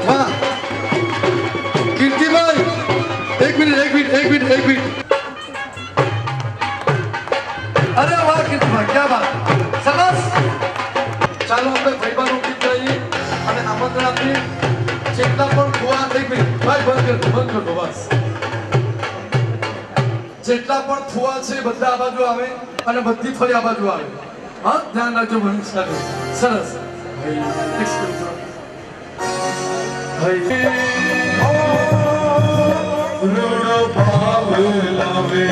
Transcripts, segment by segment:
વાહ કીર્તિભાઈ એક મિનિટ અરે વાહ કીર્તિભાઈ ક્યાં વાત સરસ ચાલો આપણે ભાઈબાનું ગીત ગાઈએ અને આમંત્રણ આપીએ જેટલા પણ ફુવા એક મિનિટ ભાઈ બંધ કરતો બસ જેટલા પણ ફુવા છે બધા આ બાજુ આવે અને બધી ફરી આ બાજુ આવે હા ધ્યાન રાખજો મને સરસ ભાવ લાવે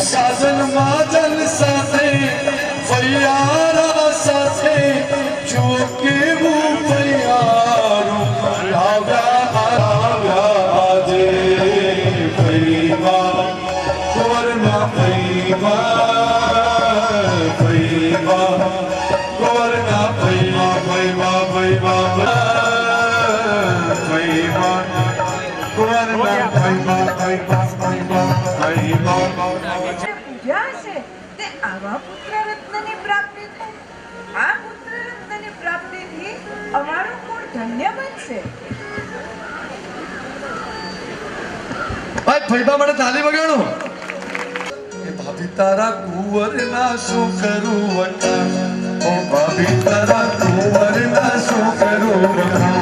સાજન માજન સાથે ફરિયારા સાથે જો કેવું ફરિયારું આવ્યા આજે ફરીવા કોરના ફરીવા કોરના આવા પુત્રરત્નની પ્રાપ્તિ થાય આ પુત્રરત્નની પ્રાપ્તિથી અમારું કુળ ધન્ય બનશે ભાઈ ફૈબા માટે તાલી વગાડો એ ભાભી તારા કુંવરના શું કરું વટા ઓ ભાભી તારા કુંવરના શું કરું વટા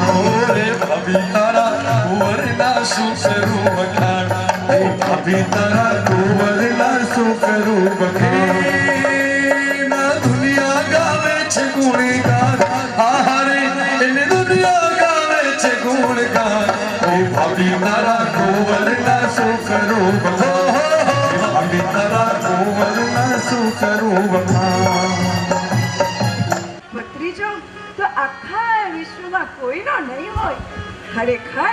રે ભાભી તારા કુંવરના શું કરું વટા ઓ ભાભી તારા કુંવરના શું કરું વટા ના દુનિયા ગાવે છે ગુણગાન આહારે એને દુનિયા ગાવે છે ગુણગાન ઓ ભાભી તારા કુંવરના શું કરું વટા ભાભી તારા કુંવરના શું કરું વટા ભત્રીજો તો આખા વિશ્વમાં કોઈનો નહીં હોય ખરેખર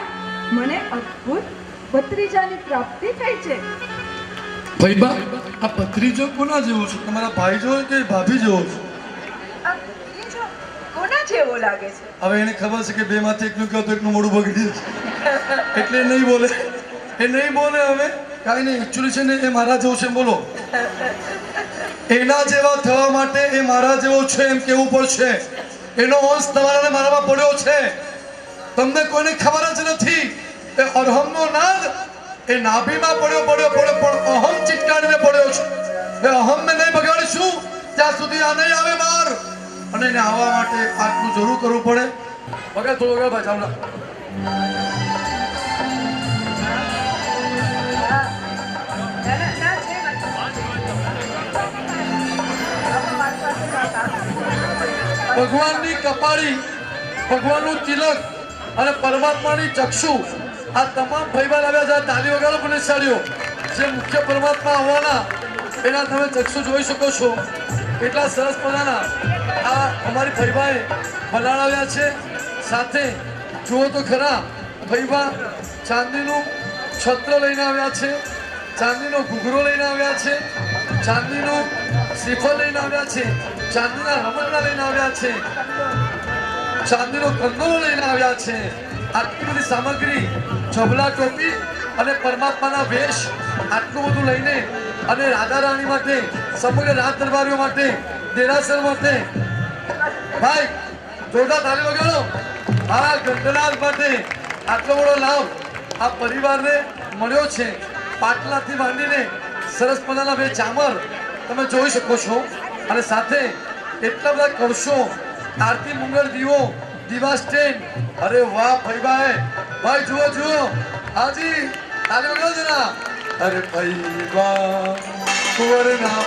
મને અદ્ભુત ભત્રીજાની પ્રાપ્તિ થઈ છે ભાઈબા આ ભત્રીજો કોના જેવો છે તમારા ભાઈ જેવો કે ભાભી જેવો છે આ ભત્રીજો કોના જેવો લાગે છે હવે એને ખબર છે કે બે માંથી એકનું કહો તો એકનું મોઢું બગડી જશે એટલે એ નહીં બોલે હવે કાંઈ નહીં એકચ્યુઅલી છે ને એ મારા જેવું છે બોલો એના જેવા થવા માટે એ મારા જેવો છે એમ કેવું પડશે એનો અંશ તમારા મારામાં પડ્યો છે તમને કોઈને ખબર જ નથી એ અરહમનો નાદ એ નાભીમાં પડ્યો પણ અહમ ચીટકાડીને પડ્યો છે એ અહમને નહીં બગાડીશું ત્યાં સુધી આ નહીં આવે બહાર અને એને આવવા માટે આટલું જરૂર કરવું પડે વગર થોડો વગર ભાઈ ચાવડા ભગવાનની કપાળી ભગવાનનું તિલક અને પરમાત્માની ચક્ષુ આ તમામ ભાઈબા લાવ્યા છે તાલી વગાડો પણ સાડીઓ જે મુખ્ય પરમાત્મા આવવાના એના તમે ચક્ષુ જોઈ શકો છો કેટલા સરસ મજાના આ અમારી ભાઈબાએ બનાવ્યા છે સાથે જુઓ તો ખરા ભાઈબા ચાંદીનું છત્ર લઈને આવ્યા છે ચાંદીનો ઘૂઘરો લઈને આવ્યા છે ચાંદીનું શ્રીફળ લઈને આવ્યા છે ચાંદીના રમકડા લઈને આવ્યા છે ચાંદીનો કંદોરો લઈને આવ્યા છે આટલી બધી સામગ્રી ઝબલા ટોપી અને પરમાત્માના વેશ આટલું બધું લઈને અને રાધા રાણી માટે સમગ્ર રાજ દરબારીઓ માટે દેરાસર માટે ભાઈ જોરદાર તાળી વગાડો આ ગંધરાજ માટે આટલો બધો લાભ આ પરિવારને મળ્યો છે પાટલાથી માંડીને સરસ મજાના બે ચામર તમે જોઈ શકો છો અને સાથે એટલા બધા કળશો આરતી મંગળ દીવો દીવા સ્ટેન્ડ અરે વાહ ભાઈ જુઓ હાજી તાળી વગાડો જરા અરે ભાઈબા કુંવરના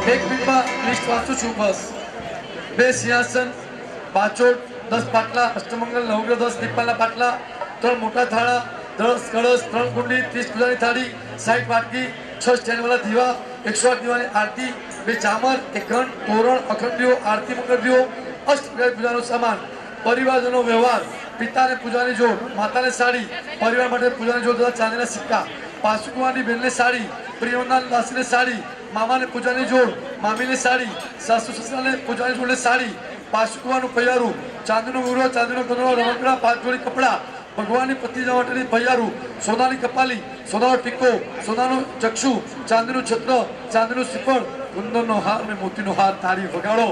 એક મિનિટમાં લિસ્ટ વાંચું છું બસ બે સિંહાસન પાછોડ 10 પાટલા અષ્ટમંગલ નવગ્રહ 10 દીપાલના પાટલા 3 મોટા થાળા 10 કળશ 3 કુંડી 30 પૂજાની થાળી 60 વાટકી 6 સ્ટેન્ડવાળા દીવા 108 દીવાની આરતી 2 ચામર 1 ઘંટ તોરણ અખંડીઓ આરતી મંગળદીઓ અષ્ટપ્રકારની પૂજાનો સામાન પરિવારજનો વ્યવહાર પિતાને પૂજાની જોડ માતાને સાડી પરિવાર માટે પૂજાની જોડ તથા ચાંદીના સિક્કા પાસુકુમારની બેનને સાડી પ્રિયવંદના દાસીને સાડી મામાને પૂજાની જોડ મામીને સાડી સાસુ સસરાને પૂજાની જોડને સાડી પાસુકુમારનું પૈયારું ચાંદીનું ઉરો ચાંદીનો કંદરો રમકડા 5 જોડી કપડાં ભગવાનની પત્ની જવા માટેની પૈયારું સોનાની કપાલી સોનાનો ટીકો સોનાનું ચક્ષુ ચાંદીનું છત્ર ચાંદીનું શ્રીફળ કુંદનનો હાર અને મોતીનો હાર તાળી વગાડો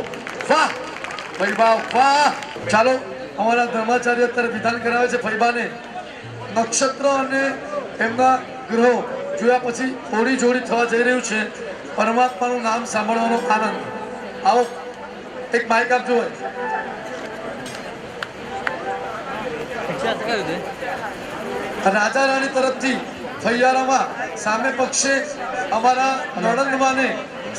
વાહ ફૈબા વાહ ચાલો અમારા ધર્માચાર્ય અત્યારે વિધાન કરાવે છે ફૈબાને નક્ષત્ર અને એમના ગ્રહો જોયા પછી ઓળી જોડી થવા જઈ રહ્યું છે પરમાત્માનું નામ સાંભળવાનો આનંદ આવો એક માઇક આપજો રાજા રાણી તરફથી ફૈયારામાં સામે પક્ષે અમારા નણંદમાને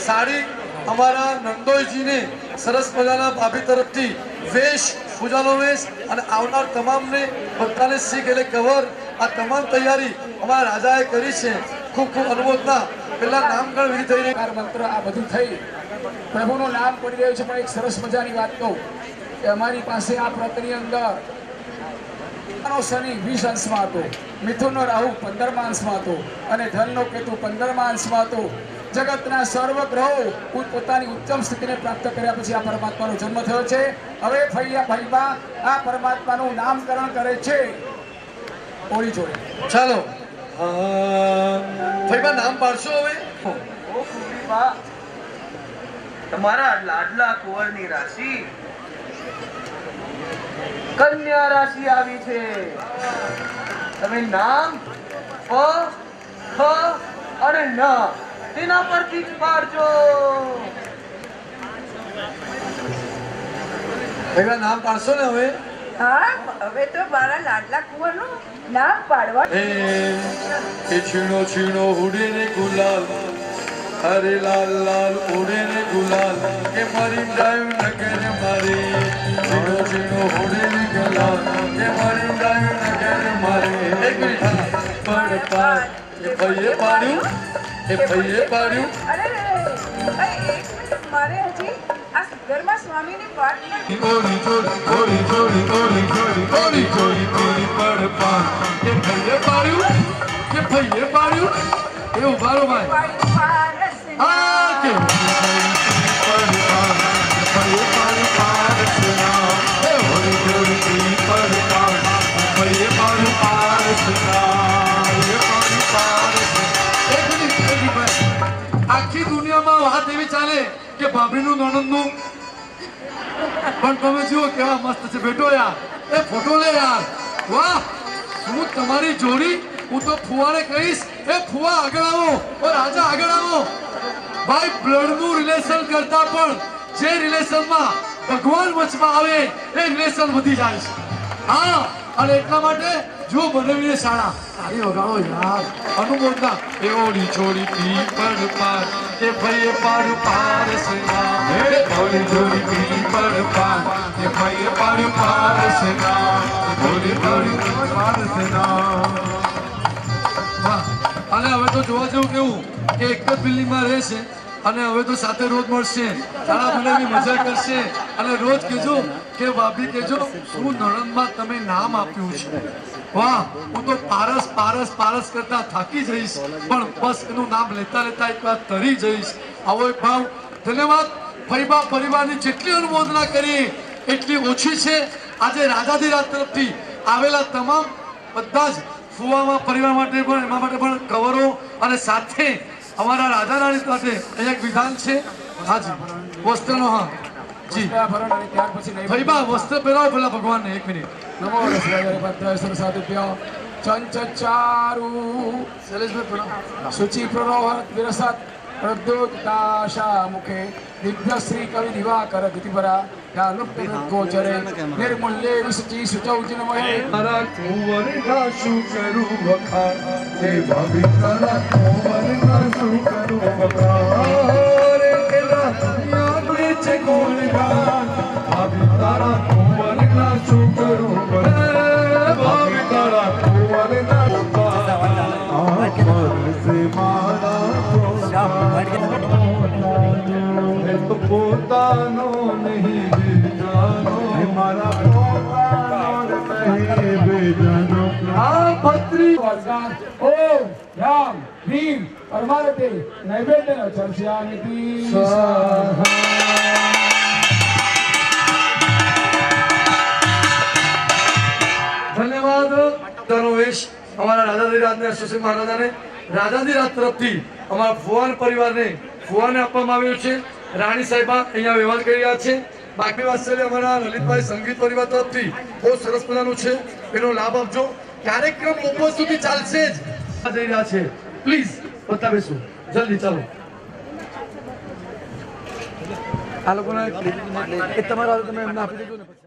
સાડી અમારા નંદોઈજીને સરસ મજાના ભાભી તરફથી વેશ પૂજાનો વેશ અને આવનાર તમામને ભક્તાને શીખ એટલે કવર આ તમામ તૈયારી અમારા રાજાએ કરી છે ખૂબ ખૂબ અનુમોદના પેલા નામકરણ વિધિ થઈ રહી મંત્ર આ બધું થઈ પ્રભુનું નામ પડી રહ્યું છે પણ એક સરસ મજાની વાત કહું કે અમારી પાસે આ પ્રતની અંદર શનિ 20 અંશમાં હતો મિથુનનો રાહુ 15મા અંશમાં હતો અને ધનનો કેતુ 15મા અંશમાં હતો જગતના સર્વ ગ્રહો પોતાની ઉત્તમ સ્થિતિને પ્રાપ્ત કર્યા પછી આ પરમાત્માનો જન્મ થયો છે હવે ફૈબા આ પરમાત્માનું નામકરણ કરે છે ઓળી જોડે ચાલો ફૈબા નામ પાડશો હવે તમારા લાડલા કુંવરની રાશિ કન્યા રાશિ આવી છે તમે નામ ફ અને ન તેના પરથી જ પાડજો ફૈબા નામ પાડશો ને હવે હા હવે તો મારા લાડલા કુંવરનું નામ પાડવા એ છીણો છીણો ઉડે ને ગુલાલ હરે લાલ લાલ ઉડે ને ગુલાલ કે મારી ડાયું નગર મારી છીણો છીણો ઉડે ને ગુલાલ કે મારી ડાયું નગર મારી એક મિનિટ પડ પાડ એ ભાઈએ પાડ્યું એ ભાઈએ પાડ્યું અરે એક મિનિટ મારે હજી આ સુગરમા સ્વામીની પાઠ ઓલી જોડી ઓલી જોડી ઓલી જોડી ઓલી જોડી ઓલી પડ પાડ એ ભાઈએ પાડ્યું એ ભાઈએ પાડ્યું એ ઉભા રહો ભાઈ હા કે પડ પાડ ભાઈ પાડ પાડ સુના એ ઓલી જોડી પડ પાડ ભાઈ પાડ પાડ સુના એ પાડ પાડ એક મિનિટ ભાઈ આખી દુનિયામાં વાત એવી ચાલે કે ભાભીનું નણંદનું પણ તમે જુઓ કેવા મસ્ત છે બેટો યાર એ ફોટો લે યાર વાહ હું તમારી જોડી હું તો ફુવાને કહીશ એ ફુવા આગળ આવો ઓ રાજા આગળ આવો ભાઈ બ્લડનું રિલેશન કરતા પણ જે રિલેશનમાં ભગવાન વચમાં આવે એ રિલેશન વધી જાય છે હા અને એટલા માટે જો બનાવીને શાળા તાળી વગાડો યાર અનુમોદના એ ઓલી છોડી પી પડ પાર એ ભાઈએ પાડ પાર સેના એ ઓલી જોડી પડ પાડ એ ભાઈ પાડ પાડ સુના ઓલી જોડી પાડ સુના વાહ અને હવે તો જોવા જેવું કેવું કે એક જ બિલ્ડિંગમાં રહે છે અને હવે તો સાથે રોજ મળશે શાળા બનાવી મજા કરશે અને રોજ કહેજો કે ભાભી કહેજો શું નણંદમાં તમે નામ આપ્યું છે વાહ હું તો પારસ પારસ પારસ કરતા થાકી જઈશ પણ બસ એનું નામ લેતા લેતા એક વાર તરી જઈશ આવો એક ભાવ ધન્યવાદ ફૈબા પરિવારની જેટલી અનુમોદના કરી એટલી ઓછી છે આજે રાજાધિરાજ તરફથી આવેલા તમામ બધા જ ફુવામાં પરિવાર માટે પણ એમાં માટે પણ કવરો અને સાથે અમારા રાજા રાણી માટે અહીંયા એક વિધાન છે હાજી વસ્ત્રનો હા જી ભરણ અને ત્યાર પછી નહીં ફૈબા વસ્ત્ર પહેરાવો પેલા ભગવાનને એક મિનિટ નમો રસરાય ભદ્રાય સરસાદુભ્ય ચંચચારુ શૈલેષભાઈ પ્રણામ શુચિ પ્રરોહત વિરસત પ્રદ્યોતાશા મુખે દિવ્ય શ્રી કવિ દિવાકર ગતિપરા યાલુપ્ત ગોચરે નિર્મૂલ્યે વિસચી સુચૌ જિનમહે તારા કુંવરના શું કરું વખાણ હે ભાભી તારા કુંવરના શું કરું વખાણ રે કેલા દુનિયા છે કોણ ગાન ભાભી તારા કુંવરના મારા કુંવરના આ પરસે મારા એ તો પોતાનો નહીં બીજાનો મારા પોતાનો નહીં બીજાનો આ ભત્રી વર્ગાન ઓમ રામ ભીમ પરમારતે નૈવેદ્ય ચર્ચાનિતિ ધન્યવાદ. ધનુવેશ અમારા રાજાધિરાજને સુશ્રી મહારાજાને રાજાધિરાજ તરફથી અમારા ફુવાન પરિવારને ફુવાને આપવામાં આવ્યું છે. રાણી સાહેબા અહીંયા વ્યવહાર કરી રહ્યા છે. બાકી વાત્સલ્ય અમારા લલિતભાઈ સંગીત પરિવાર તરફથી બહુ સરસ મજાનું છે, એનો લાભ આપજો. કાર્યક્રમ બપોર સુધી ચાલશે જ. જઈ રહ્યા છે, પ્લીઝ બતાવીશું જલ્દી. ચાલો આ લોકોને તમારા તમે એમને આપી દેજો ને પછી